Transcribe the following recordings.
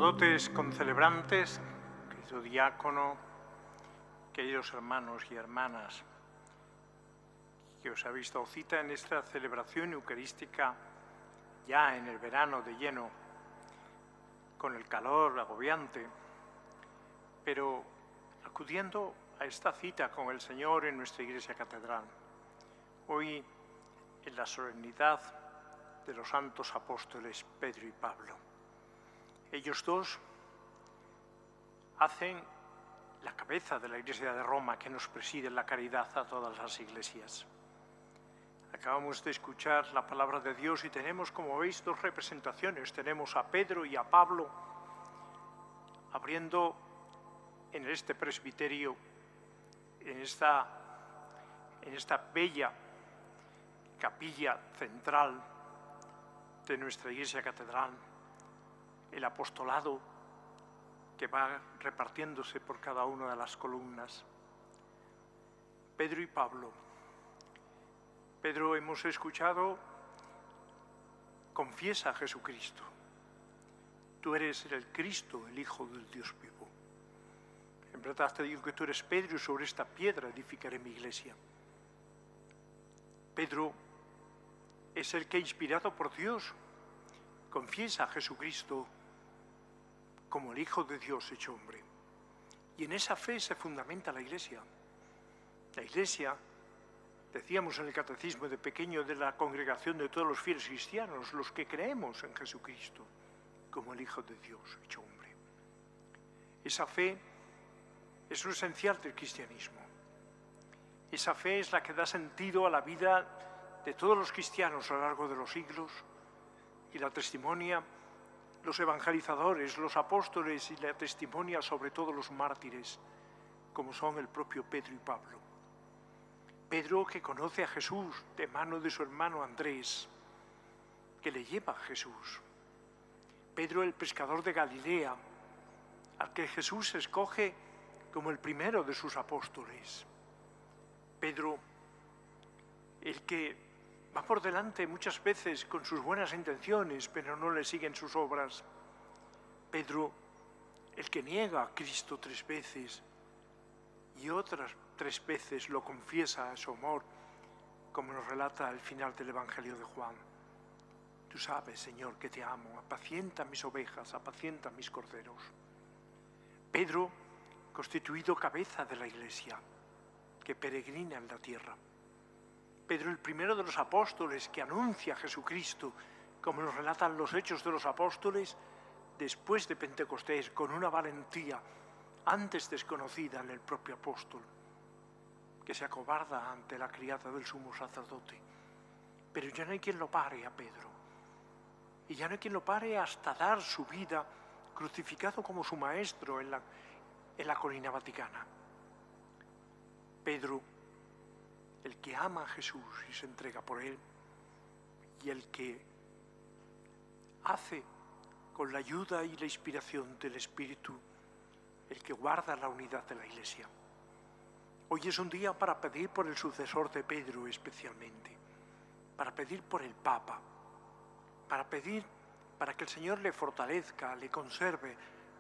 Sacerdotes concelebrantes, querido diácono, queridos hermanos y hermanas, que os habéis dado cita en esta celebración eucarística ya en el verano de lleno, con el calor agobiante, pero acudiendo a esta cita con el Señor en nuestra Iglesia Catedral. Hoy, en la solemnidad de los santos apóstoles Pedro y Pablo. Ellos dos hacen la cabeza de la Iglesia de Roma que nos preside en la caridad a todas las iglesias. Acabamos de escuchar la palabra de Dios y tenemos, como veis, dos representaciones. Tenemos a Pedro y a Pablo abriendo en este presbiterio, en esta bella capilla central de nuestra Iglesia Catedral, el apostolado que va repartiéndose por cada una de las columnas. Pedro y Pablo. Pedro, hemos escuchado, confiesa a Jesucristo. Tú eres el Cristo, el Hijo del Dios vivo. En verdad te digo que tú eres Pedro y sobre esta piedra edificaré mi iglesia. Pedro es el que, inspirado por Dios, confiesa a Jesucristo como el Hijo de Dios hecho hombre. Y en esa fe se fundamenta la Iglesia. La Iglesia, decíamos en el catecismo de pequeño, de la congregación de todos los fieles cristianos, los que creemos en Jesucristo como el Hijo de Dios hecho hombre. Esa fe es lo esencial del cristianismo. Esa fe es la que da sentido a la vida de todos los cristianos a lo largo de los siglos y la testimonia los evangelizadores, los apóstoles y la testimonia sobre todo los mártires, como son el propio Pedro y Pablo. Pedro, que conoce a Jesús de mano de su hermano Andrés, que le lleva a Jesús. Pedro, el pescador de Galilea, al que Jesús escoge como el primero de sus apóstoles. Pedro, el que va por delante muchas veces con sus buenas intenciones, pero no le siguen sus obras. Pedro, el que niega a Cristo 3 veces y otras 3 veces lo confiesa a su amor, como nos relata el final del Evangelio de Juan. Tú sabes, Señor, que te amo, apacienta mis ovejas, apacienta mis corderos. Pedro, constituido cabeza de la Iglesia, que peregrina en la tierra. Pedro, el primero de los apóstoles que anuncia a Jesucristo, como nos relatan los Hechos de los Apóstoles, después de Pentecostés, con una valentía antes desconocida en el propio apóstol, que se acobarda ante la criada del sumo sacerdote. Pero ya no hay quien lo pare a Pedro, y ya no hay quien lo pare hasta dar su vida crucificado como su maestro en la colina vaticana. Pedro, el que ama a Jesús y se entrega por él, y el que hace con la ayuda y la inspiración del Espíritu, el que guarda la unidad de la Iglesia. Hoy es un día para pedir por el sucesor de Pedro especialmente, para pedir por el Papa, para pedir para que el Señor le fortalezca, le conserve,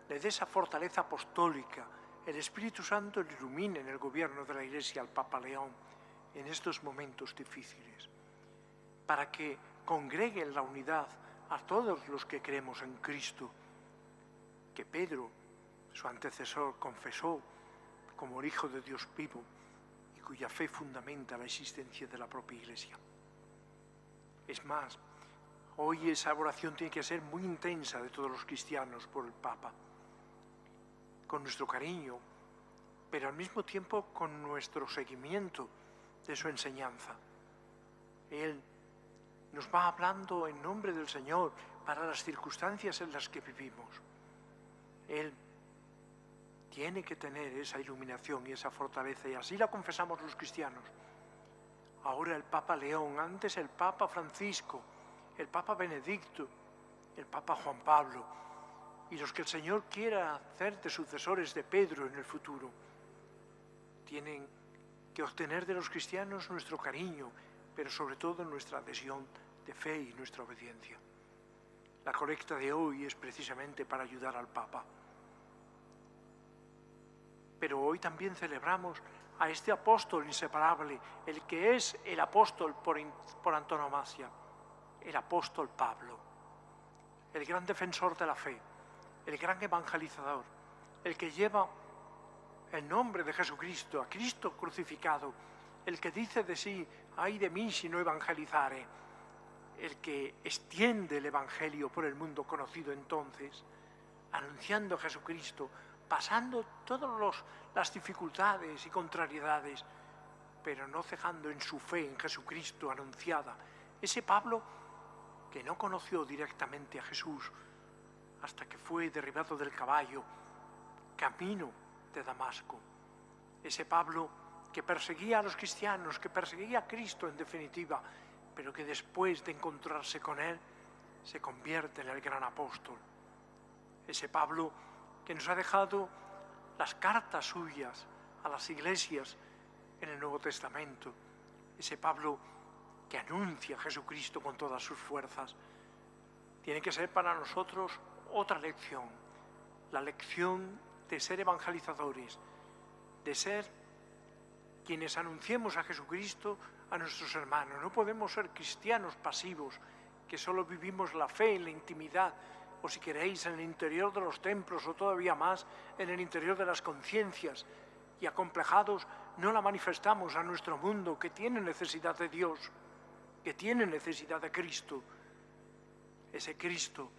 le dé esa fortaleza apostólica, el Espíritu Santo le ilumine en el gobierno de la Iglesia al Papa León en estos momentos difíciles, para que congregue en la unidad a todos los que creemos en Cristo, que Pedro, su antecesor, confesó como el Hijo de Dios vivo y cuya fe fundamenta la existencia de la propia Iglesia. Es más, hoy esa oración tiene que ser muy intensa de todos los cristianos por el Papa, con nuestro cariño, pero al mismo tiempo con nuestro seguimiento de su enseñanza. Él nos va hablando en nombre del Señor para las circunstancias en las que vivimos. Él tiene que tener esa iluminación y esa fortaleza, y así la confesamos los cristianos. Ahora el Papa León, antes el Papa Francisco, el Papa Benedicto, el Papa Juan Pablo, y los que el Señor quiera hacer de sucesores de Pedro en el futuro, tienen que obtener de los cristianos nuestro cariño, pero sobre todo nuestra adhesión de fe y nuestra obediencia. La colecta de hoy es precisamente para ayudar al Papa. Pero hoy también celebramos a este apóstol inseparable, el que es el apóstol por antonomasia, el apóstol Pablo, el gran defensor de la fe, el gran evangelizador, el que lleva el nombre de Jesucristo, a Cristo crucificado, el que dice de sí, ay de mí si no evangelizare, el que extiende el evangelio por el mundo conocido entonces, anunciando a Jesucristo, pasando todas las dificultades y contrariedades, pero no cejando en su fe en Jesucristo anunciada. Ese Pablo que no conoció directamente a Jesús hasta que fue derribado del caballo, camino de Damasco. Ese Pablo que perseguía a los cristianos, que perseguía a Cristo en definitiva, pero que después de encontrarse con Él, se convierte en el gran apóstol. Ese Pablo que nos ha dejado las cartas suyas a las iglesias en el Nuevo Testamento. Ese Pablo que anuncia a Jesucristo con todas sus fuerzas. Tiene que ser para nosotros otra lección, la lección de ser evangelizadores, de ser quienes anunciemos a Jesucristo a nuestros hermanos. No podemos ser cristianos pasivos, que solo vivimos la fe en la intimidad, o si queréis, en el interior de los templos, o todavía más, en el interior de las conciencias, y acomplejados no la manifestamos a nuestro mundo, que tiene necesidad de Dios, que tiene necesidad de Cristo. Ese Cristo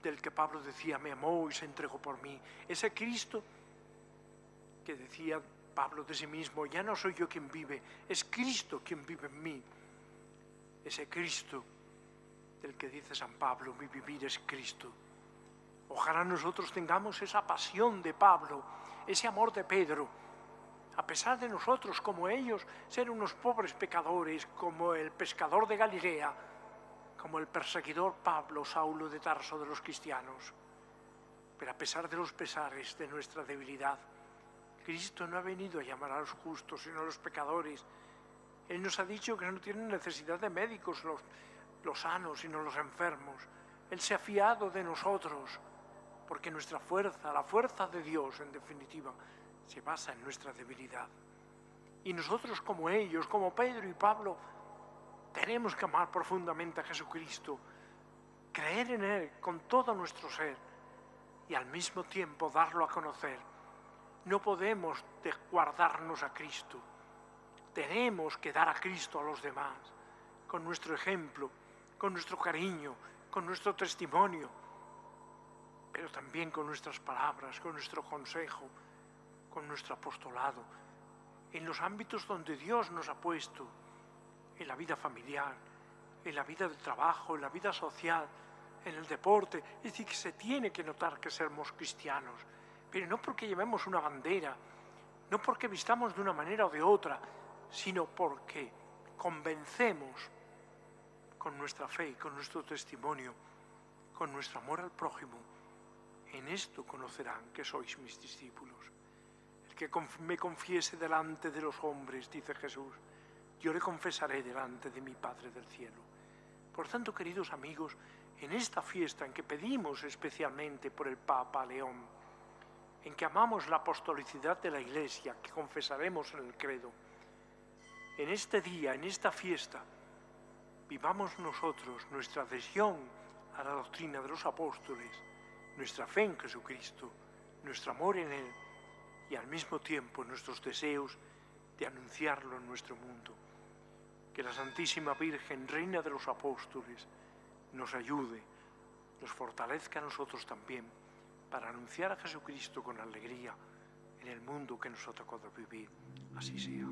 del que Pablo decía, me amó y se entregó por mí. Ese Cristo que decía Pablo de sí mismo, ya no soy yo quien vive, es Cristo quien vive en mí. Ese Cristo del que dice San Pablo, mi vivir es Cristo. Ojalá nosotros tengamos esa pasión de Pablo, ese amor de Pedro, a pesar de nosotros, como ellos, ser unos pobres pecadores, como el pescador de Galilea, como el perseguidor Pablo, Saulo de Tarso de los cristianos. Pero a pesar de los pesares de nuestra debilidad, Cristo no ha venido a llamar a los justos, sino a los pecadores. Él nos ha dicho que no tienen necesidad de médicos los sanos, sino los enfermos. Él se ha fiado de nosotros, porque nuestra fuerza, la fuerza de Dios, en definitiva, se basa en nuestra debilidad. Y nosotros, como ellos, como Pedro y Pablo, tenemos que amar profundamente a Jesucristo, creer en Él con todo nuestro ser y al mismo tiempo darlo a conocer. No podemos guardarnos a Cristo. Tenemos que dar a Cristo a los demás, con nuestro ejemplo, con nuestro cariño, con nuestro testimonio, pero también con nuestras palabras, con nuestro consejo, con nuestro apostolado, en los ámbitos donde Dios nos ha puesto, en la vida familiar, en la vida del trabajo, en la vida social, en el deporte. Es decir, que se tiene que notar que somos cristianos, pero no porque llevemos una bandera, no porque vistamos de una manera o de otra, sino porque convencemos con nuestra fe, con nuestro testimonio, con nuestro amor al prójimo. En esto conocerán que sois mis discípulos. El que me confiese delante de los hombres, dice Jesús, yo le confesaré delante de mi Padre del cielo. Por tanto, queridos amigos, en esta fiesta en que pedimos especialmente por el Papa León, en que amamos la apostolicidad de la Iglesia, que confesaremos en el credo, en este día, en esta fiesta, vivamos nosotros nuestra adhesión a la doctrina de los apóstoles, nuestra fe en Jesucristo, nuestro amor en Él y al mismo tiempo nuestros deseos de anunciarlo en nuestro mundo. Que la Santísima Virgen, Reina de los Apóstoles, nos ayude, nos fortalezca a nosotros también para anunciar a Jesucristo con alegría en el mundo que nos ha tocado vivir. Así sea.